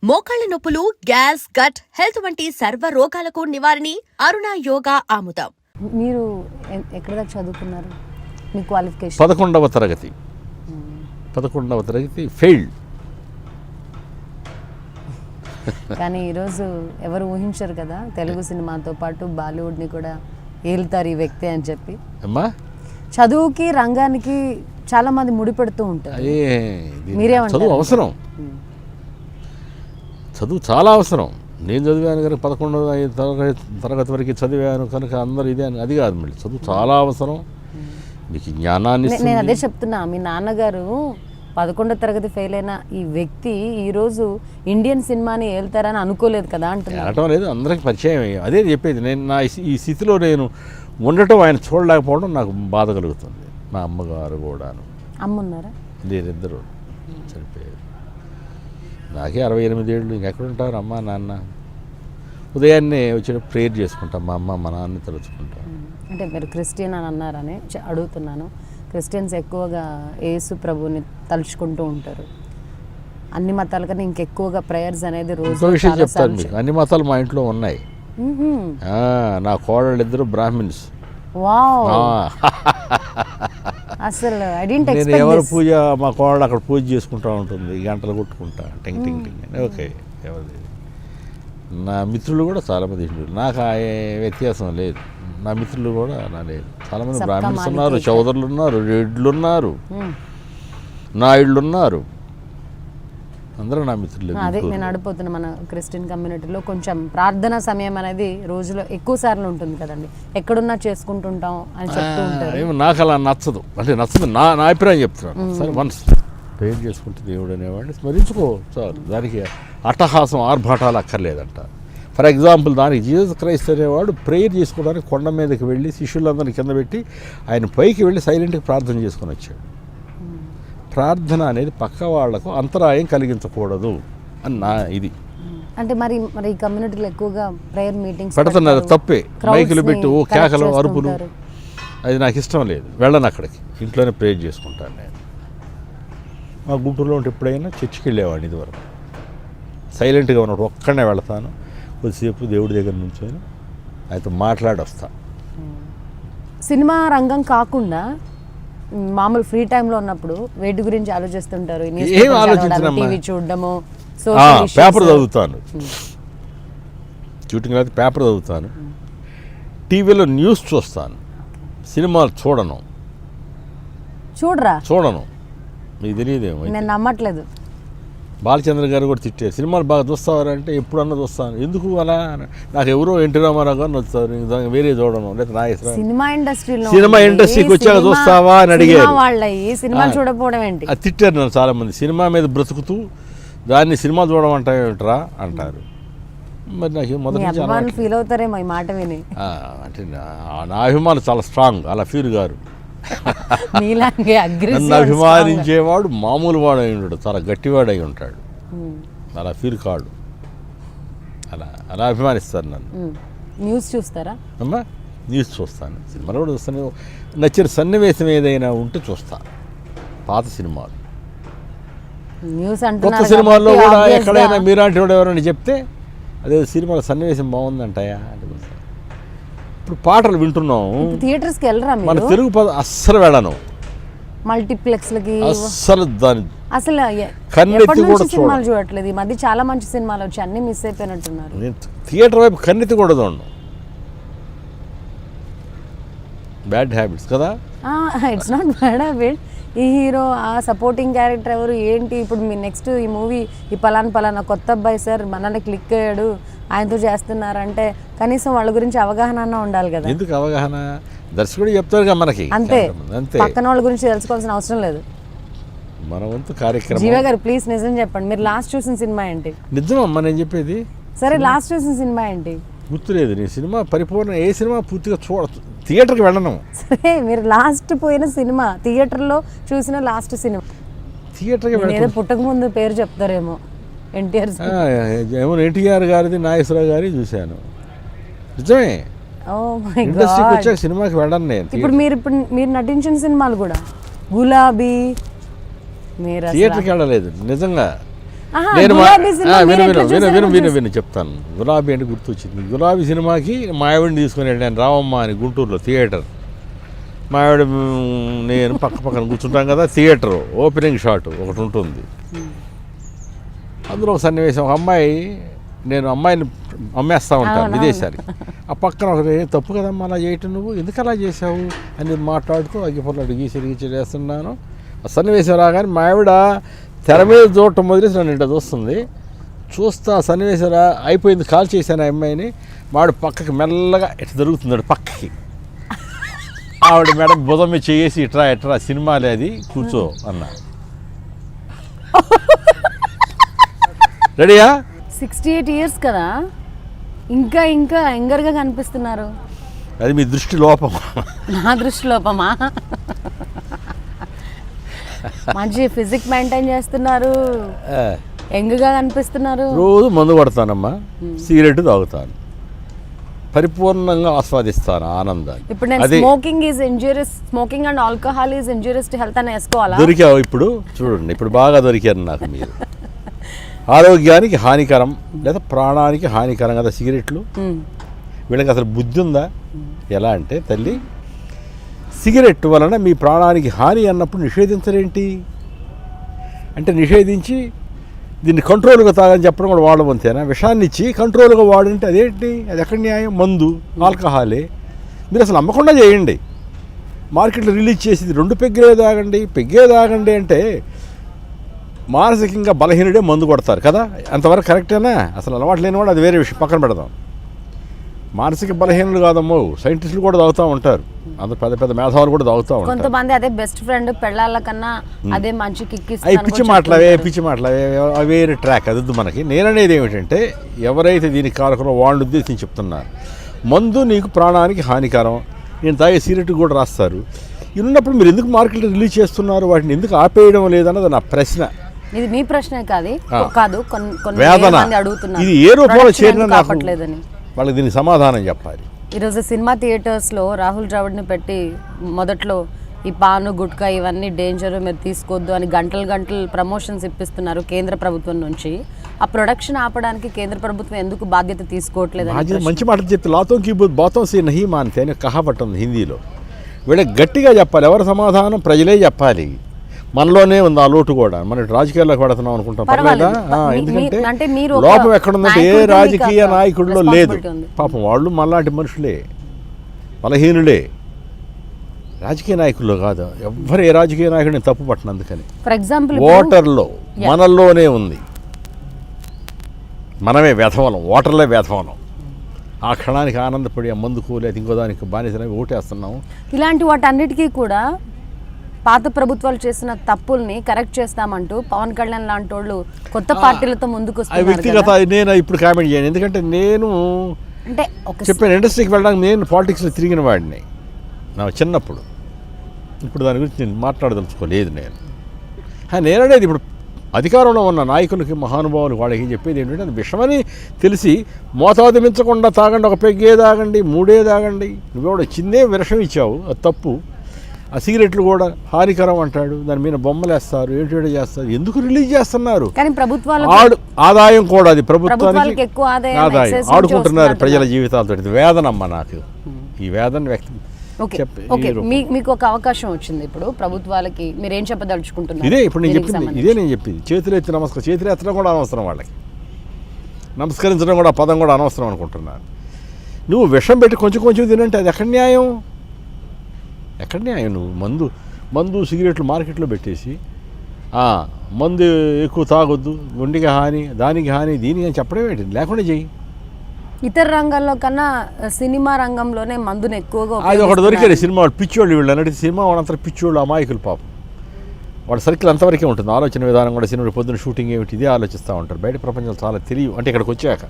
మోకాళ్ల నొప్పులు, gas, gut health వంటి సర్వ రోగాలకు నివారణి అరుణ యోగా ఆముదం. మీరు ఎక్కడ దాకా చదువుకున్నారు? మీ క్వాలిఫికేషన్? 11వ తరగతి. 11వ తరగతి ఫెయిల్డ్. కానీ ఈరోజు ఎవరు ఊహించరు కదా, తెలుగు సినిమాతో పాటు బాలీవుడ్ని కూడా ఏలుతారు ఈ వ్యక్తి అని చెప్పి. అమ్మా, చదువుకి రంగానికి చాలా మంది ముడిపెడుతూ ఉంటారు. మీరేమంటారు? చదువు అవసరం, చదువు చాలా అవసరం. నేను చదివాను కనుక 11వ తరగతి వరకు చదివాను కనుక అందరూ ఇదే అని అది కాదు. మళ్ళీ చదువు చాలా అవసరం, నీకు జ్ఞానాన్ని. నేను అదే చెప్తున్నా, మీ నాన్నగారు 11వ తరగతి ఫెయిల్ అయిన ఈ వ్యక్తి ఈరోజు ఇండియన్ సినిమాని ఏళ్తారని అనుకోలేదు కదా అంటున్నా. అనటం లేదు, అందరికి పరిచయం అయ్యాం. అదే చెప్పేది, నేను నా ఈ స్థితిలో నేను ఉండటం ఆయన చూడలేకపోవడం నాకు బాధ కలుగుతుంది. మా అమ్మగారు కూడాను. అమ్మ ఉన్నారా? లేరిద్దరు చనిపోయారు. నాకే 68 ఏళ్ళు. ఇంకెక్కడుంటారు అమ్మ నాన్న? ఉదయాన్నే వచ్చి ప్రేయర్ చేసుకుంటాం, మా అమ్మ మా నాన్నని తలుచుకుంటాం. అంటే మీరు క్రిస్టియన్ అని అన్నారని అడుగుతున్నాను. క్రిస్టియన్స్ ఎక్కువగా యేసు ప్రభుని తలుచుకుంటూ ఉంటారు. అన్ని మతాల కన్నా ఇంకెక్కువగా ప్రేయర్స్ అనేది రోజు. విషయం చెప్తాను మీకు, అన్ని మతాలు మా ఇంట్లో ఉన్నాయి. నా కోడళ్ళు ఇద్దరు బ్రాహ్మిన్స్. అసలు నేను ఎవరు పూజ, మా కోడలు అక్కడ పూజ చేసుకుంటూ ఉంటుంది, గంటలు కొట్టుకుంటా టింగ్ టింగ్ టింగ్ అని. ఓకే, ఎవరిది? నా మిత్రులు కూడా చాలామంది హిందువులు, నాకు ఆ వ్యత్యాసం లేదు. నా మిత్రులు కూడా నా లేదు. చాలామంది బ్రాహ్మణ్స్ ఉన్నారు, చౌదరులు ఉన్నారు, రెడ్లు ఉన్నారు, నాయుళ్ళు ఉన్నారు, అందరూ నా మిత్రులు. అదే నేను అడిపోతున్నా, మన క్రిస్టియన్ కమ్యూనిటీలో కొంచెం ప్రార్థనా సమయం అనేది రోజులో ఎక్కువ సార్లు ఉంటుంది కదండి, ఎక్కడున్నా చేసుకుంటుంటాం అని చెప్తూ ఉంటారు. ఏమో నాకు అలా నచ్చదు, అంటే నచ్చదు, నా అభిప్రాయం చెప్తున్నాను. సరే, మనసు ప్రేయర్ చేసుకుంటే దేవుడు అనేవాడిని స్మరించుకో చాలు. దానికి అట్టహాసం ఆర్భాటాలు అక్కర్లేదంట. ఫర్ ఎగ్జాంపుల్, దానికి జీసస్ క్రైస్ట్ అనేవాడు ప్రేయర్ చేసుకోవడానికి కొండ మీదకి వెళ్ళి శిష్యులందరినీ కింద పెట్టి ఆయన పైకి వెళ్ళి సైలెంట్గా ప్రార్థన చేసుకొని వచ్చాడు. ప్రార్థన అనేది పక్క వాళ్లకు అంతరాయం కలిగించకూడదు అని నా ఇది. అంటే మరి ఈ కమ్యూనిటీలో ఎక్కువగా ప్రేయర్ మీటింగ్స్ పెడుతున్నారు, తప్పే. మైకులు పెట్టి ఓ కేకలు అరుపులు, అది నాకు ఇష్టం లేదు. వెళ్ళను అక్కడికి, ఇంట్లోనే ప్రేయర్ చేసుకుంటాను నేను. మా గుంటూరులో ఉంటే ఎప్పుడైనా చర్చికి వెళ్ళేవాడిని ఇదివరకు. సైలెంట్గా ఉన్నప్పుడు ఒక్కడనే వెళతాను, కొద్దిసేపు దేవుడి దగ్గర నుంచి ఆయనతో మాట్లాడి వస్తా. సినిమా రంగం కాకుండా మామూలు ఫ్రీ టైంలో ఉన్నప్పుడు వేటి గురించి ఆలోచిస్తుంటారు? ఏం ఆలోచించను, టీవీ చూడడము, పేపర్ చదువుతాను. షూటింగ్ అయితే పేపర్ చదువుతాను, టీవీలో న్యూస్ చూస్తాను, సినిమాలు చూడను. మీకు తెలియదేమో, నేను నమ్మట్లేదు. బాలచంద్ర గారు కూడా తిట్టారు, సినిమాలు బాగా చూస్తావారంటే ఎప్పుడన్నా చూస్తాను. ఎందుకు అలా? నాకు ఎవరో ఎన్టీ రామారావు గారు నచ్చుతారు, వేరే చూడను. లేదా నాగేశ్వరరావు. సినిమా ఇండస్ట్రీకి వచ్చాక చూస్తావా అని అడిగారు. సినిమా చూడకపోవడం ఏంటి? అది తిట్టారు నన్ను చాలా మంది. సినిమా మీద బ్రతుకుతూ దాన్ని సినిమా చూడమంటారా అంటారు. మరి నాకు మొదటి నుంచి ఫీల్ అవుతారేమో ఈ మాట విని. అంటే నా అభిమానులు చాలా స్ట్రాంగ్. అలా ఫీల్ గారు నన్ను అభిమానించేవాడు మామూలు వాడు అయి ఉంటాడు, చాలా గట్టివాడు అయి ఉంటాడు. అలా ఫీల్ కాడు, అలా అభిమానిస్తారు నన్ను. న్యూస్ చూస్తారా? అమ్మా, న్యూస్ చూస్తాను, సినిమాలు కూడా చూస్తాను. నచ్చిన సన్నివేశం ఏదైనా ఉంటే చూస్తా. పాత సినిమాలు, కొత్త సినిమాల్లో కూడా ఎక్కడైనా మీలాంటి వాడు ఎవరైనా చెప్తే అదే సినిమాలో సన్నివేశం బాగుందంటాయా అంటే. ఇప్పుడు పాటలు వింటున్నాం, థియేటర్స్కి వెళ్ళరా? మన తెలుగు పదం అస్సలు వెళ్ళను. మల్టీప్లెక్స్లకి అస్సలు దాని అసలు కన్నెత్తి కూడా సినిమాలు చూడట్లేదు. ఈ మధ్య చాలా మంచి సినిమాలు వచ్చి అన్ని మిస్ అయిపోయినట్టున్నారు. నేను థియేటర్ వైపు కన్నెత్తి కూడా చూడను. బ్యాడ్ హ్యాబిట్స్ కదా. It's not bad habit. ఈ హీరో, ఆ సపోర్టింగ్ క్యారెక్టర్ ఎవరు ఏంటి, ఇప్పుడు మీ నెక్స్ట్ ఈ మూవీ ఈ పలానా కొత్త అబ్బాయి సార్ మనల్ని క్లిక్ అయ్యాడు, ఆయనతో చేస్తున్నారంటే కనీసం వాళ్ళ గురించి అవగాహన ఉండాలి కదా. ఎందుకు అవగాహన? దర్శకుడు చెప్తారు కదా మనకి, అంతే. పక్కన వాళ్ళ గురించి తెలుసుకోవాల్సిన అవసరం లేదు. మన వంతు కార్యక్రమం. జీవ గారు ప్లీజ్ నిజం చెప్పండి, మీరు లాస్ట్ చూసిన సినిమా ఏంటి? నిజమమ్మా నేను చెప్పేది. సరే, లాస్ట్ చూసిన సినిమా ఏంటి? గుర్తులేదు. నేను సినిమా పరిపూర్ణ ఏ సినిమా పూర్తిగా థియేటర్కి వెళ్ళను. సరే, మీరు లాస్ట్ పోయిన సినిమా, థియేటర్లో చూసిన లాస్ట్ సినిమా. థియేటర్కి ఏదో పుట్టక ముందు పేరు చెప్తారేమో. ఎన్టీఆర్ గారిది, నాగేశ్వరరావు గారి చూశాను. నిజమే, ఇండస్ట్రీకి వచ్చాక సినిమాకి వెళ్ళను నేను. ఇప్పుడు మీరు నటించిన సినిమాలు కూడా గులాబీ, థియేటర్కి వెళ్ళలేదు నిజంగా. ఆహా, నేను గులాబీ సినిమా మీరు ఎట్లా చూసారో విను చెప్తాను. గులాబీ అంటే గుర్తొచ్చింది. గులాబీ సినిమాకి మా ఆవిడని తీసుకుని వెళ్ళాను రామమ్మ అని గుంటూరులో థియేటర్. మా ఆవిడ నేను పక్కన కూర్చుంటాం కదా, థియేటర్ ఓపెనింగ్ షాట్ ఒకటి ఉంటుంది. అందులో ఒక సన్నివేశం, ఒక అమ్మాయి, నేను అమ్మాయిని అమ్మేస్తూ ఉంటాను విదేశానికి. ఆ పక్కన ఒకటి తప్పు కదమ్మా అలా చేయటం, నువ్వు ఎందుకు అలా చేసావు అని మాట్లాడుతూ అగ్గిపొరలాడు గీసి చేస్తున్నాను. ఆ సన్నివేశం రాగానే మా ఆవిడ తెర మీద చూడటం మొదలేసి నన్ను ఇంట చూస్తుంది. చూస్తా ఆ సన్నివేశం అయిపోయింది, కాల్ చేశాను ఆ అమ్మాయిని. మావిడ పక్కకి మెల్లగా ఇట్లా దొరుకుతున్నాడు పక్కకి. ఆవిడ మేడం బుధం మీద చేసి ఇట్రా సినిమాలే అది కూర్చో అన్నా. రెడీయా? 68 years కదా, ఇంకా యంగర్గా కనిపిస్తున్నారు. అది మీ దృష్టి లోపం. నా దృష్టి లోపమా? మంచి ఫిజిక్ మెయింటైన్ చేస్తున్నారు, యంగ్గా కనిపిస్తున్నారు. రోజు మందు కొడతానమ్మా, సిగరెట్ తాగుతాను, పరిపూర్ణంగా ఆస్వాదిస్తాను ఆనందాన్ని. ఇప్పుడు నేను smoking and alcohol is injurious to health అని వేసుకోవాలా? దొరికావు ఇప్పుడు, చూడండి ఇప్పుడు బాగా దొరికారు నాకు మీరు. ఆరోగ్యానికి హానికరం లేదా ప్రాణానికి హానికరం కదా సిగరెట్లు. వీళ్ళకి అసలు బుద్ధి ఉందా? ఎలా అంటే తల్లి, సిగరెట్ వలన మీ ప్రాణానికి హాని అన్నప్పుడు నిషేధించరేంటి అంటే, నిషేధించి దీన్ని కంట్రోల్గా తాగని చెప్పడం కూడా వాడడం అంతేనా? విషాన్ని ఇచ్చి కంట్రోల్గా వాడంటే అదేంటి? అది ఎక్కడ న్యాయం? మందు ఆల్కహాలే. మీరు అసలు అమ్మకుండా చేయండి, మార్కెట్లో రిలీజ్ చేసేది 2 పెగ్గే తాగండి అంటే మానసికంగా బలహీనుడే మందు కొడతారు కదా, అంతవరకు కరెక్టేనా? అసలు అలవాటు లేని వాడు అది వేరే విషయం, పక్కన పెడదాం. మానసిక బలహీనులు కాదమ్మో, సైంటిస్టులు కూడా తాగుతూ ఉంటారు, అంత పెద్ద మేధావులు కూడా తాగుతూ ఉంటారు. కొంతమంది అదే బెస్ట్ ఫ్రెండ్, పెళ్ళాల కన్నా అదే మంచి కిక్ అవి పిచ్చి మాటలవే వేరే ట్రాక్, అది మనకి. నేననేది ఏమిటంటే, ఎవరైతే దీనికి కారకులో వాళ్ళు ఉద్దేశించి చెప్తున్నారు, మందు నీకు ప్రాణానికి హానికరం, నేను తాగే సిగరెట్ కూడా రాస్తారు. ఉన్నప్పుడు మీరు ఎందుకు మార్కెట్లో రిలీజ్ చేస్తున్నారు, వాటిని ఎందుకు ఆపేయడం లేదన్నది నా ప్రశ్న. ఇది మీ ప్రశ్నే కాదు, వేదన అడుగుతున్నారు ఇది ఏ రూపంలో చేరిన నాకు వాళ్ళకి దీనికి సమాధానం చెప్పాలి. ఈరోజు సినిమా థియేటర్స్లో రాహుల్ ద్రావిడ్ని పెట్టి మొదట్లో ఈ పాను గుట్కా ఇవన్నీ డేంజర్, మీరు తీసుకోవద్దు అని గంటలు ప్రమోషన్స్ ఇప్పిస్తున్నారు కేంద్ర ప్రభుత్వం నుంచి. ఆ ప్రొడక్షన్ ఆపడానికి కేంద్ర ప్రభుత్వం ఎందుకు బాధ్యత తీసుకోవట్లేదు? మంచి మాటలు చెప్తే లాతోంకి బాతం సే నహీ మాన్తే అని కహావట్ ఉంది హిందీలో. వీళ్ళకి గట్టిగా చెప్పాలి, ఎవరి సమాధానం ప్రజలే చెప్పాలి. మనలోనే ఉంది ఆ లోటు కూడా, మనం రాజకీయాల్లోకి పెడుతున్నాం అనుకుంటాం. పర్లేదా? ఎందుకంటే లోపం ఎక్కడుందంటే ఏ రాజకీయ నాయకుడిలో లేదు. పాపం వాళ్ళు మనలాంటి మనుషులే, బలహీనులే, రాజకీయ నాయకుల్లో కాదు. ఎవ్వరు ఏ రాజకీయ నాయకుడిని తప్పు పట్టను. అందుకని ఫర్ ఎగ్జాంపుల్ ఓటర్లో మనల్లోనే ఉంది, మనమే వేధవలం, ఓటర్లే వేధవలం. ఆ క్షణానికి ఆనందపడి ఆ మందుకు లేదా ఇంకో దానికి బానిసలవి ఓటేస్తున్నాము. ఇలాంటి వాటన్నిటికీ కూడా పాత ప్రభుత్వాలు చేసిన తప్పుల్ని కరెక్ట్ చేస్తామంటూ పవన్ కళ్యాణ్ లాంటి వాళ్ళు కొత్త పార్టీలతో ముందుకు వస్తున్నారు. వ్యక్తిగత నేను ఇప్పుడు కామెంట్ చేయను, ఎందుకంటే నేను అంటే చెప్పాను ఇండస్ట్రీకి వెళ్ళడానికి నేను పాలిటిక్స్లో తిరిగిన వాడిని నా చిన్నప్పుడు. ఇప్పుడు దాని గురించి నేను మాట్లాడదలుచుకోలేదు. నేననేది ఇప్పుడు అధికారంలో ఉన్న నాయకులకి, మహానుభావులు వాళ్ళకి చెప్పేది ఏంటంటే, అది విషమని తెలిసి మోతాదు మించకుండా తాగండి, 1 పెగ్గే తాగండి, 3 తాగండి. నువ్వెవడ చిన్నే విషం ఇచ్చావు, అది తప్పు. ఆ సిగరెట్లు కూడా హానికరం అంటాడు, దాని మీద బొమ్మలు వేస్తారు, ఏంటో చేస్తారు. ఎందుకు రిలీజ్ చేస్తున్నారు? కానీ ప్రభుత్వాలు ఆదాయం కూడా, అది ప్రభుత్వానికి ఎక్కువ ఆదాయం ఆడుకుంటున్నారు ప్రజల జీవితాలతో. వేదనమ్మ నాకు ఈ వేదన వ్యక్తం. మీకు ఒక అవకాశం వచ్చింది ఇప్పుడు ప్రభుత్వాలకి, మీరు ఏం చెప్పదలుచుకుంటున్నారు? ఇదే ఇప్పుడు నేను చెప్పింది, చేతులు ఎత్తి నమస్కారం, చేతులు ఎత్తడం కూడా అనవసరం, వాళ్ళకి నమస్కరించడం కూడా పదం కూడా అనవసరం అనుకుంటున్నారు. నువ్వు విషం పెట్టి కొంచెం తినంటే అది ఎక్కడ న్యాయం? నువ్వు మందు సిగరెట్లు మార్కెట్లో పెట్టేసి మందు ఎక్కువ తాగొద్దు, గుండెకి హాని, దానికి హాని, దీనికి అని చెప్పడం ఏంటి? లేకుండా చెయ్యి. ఇతర రంగాల్లో కన్నా సినిమా రంగంలోనే మందుని ఎక్కువగా అది ఒకటి దొరికారు సినిమా వాళ్ళు, పిచ్చోళ్ళు వీళ్ళు అన్నట్టు. సినిమా వాళ్ళంతా పిచ్చోళ్ళు, అమాయకులు పాపం. వాడు సర్కిల్ అంతవరకే ఉంటుంది, ఆలోచన విధానం కూడా. సినిమా పొద్దున్న షూటింగ్ ఏమిటి ఇదే ఆలోచిస్తూ ఉంటారు. బయట ప్రపంచం చాలా తెలియదు, అంటే ఇక్కడికి వచ్చాక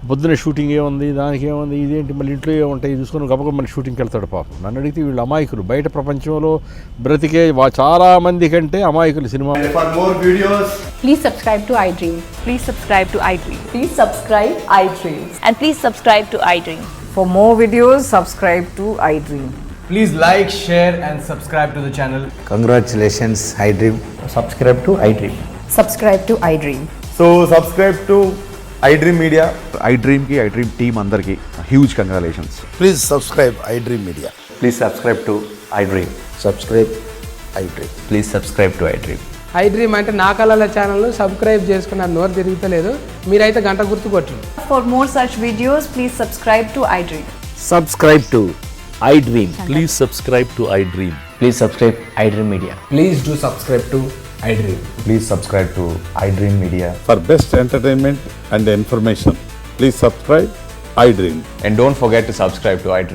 పొద్దున్న షూటింగ్ ఏముంది, దానికి ఏముంది, ఇదేంటి, మళ్ళీ ఇంట్లో ఏముంటాయి చూసుకొని గబగబ మళ్ళీ షూటింగ్కి వెళ్తాడు పాపం. నన్ను అడిగితే వీళ్ళు అమాయకులు, బయట ప్రపంచంలో బ్రతికే చాలా మంది కంటే అమాయకులు cinema. Please subscribe to iDream. Please subscribe to iDream. Please subscribe iDream. And please subscribe to iDream. For more videos, subscribe to iDream. Please like, share and subscribe to the channel. Congratulations, iDream. Subscribe to iDream. Subscribe to iDream. So subscribe to iDream Media. iDream కి iDream team అందరికి huge congratulations. Please subscribe iDream Media. Please subscribe to iDream. Subscribe iDream. Please subscribe to iDream. iDream అంటే నా కళల channel subscribe చేసుకున్నారు, నోరు తిరుగుతలేదు. మీరైతే గంట గుర్తు కొట్టండి. For more such videos, please subscribe to iDream. Subscribe to iDream. Please subscribe to iDream. Please subscribe iDream Media. Please do subscribe to iDream. Please subscribe to iDream Media. For best entertainment and information, please subscribe iDream. And don't forget to subscribe to iDream.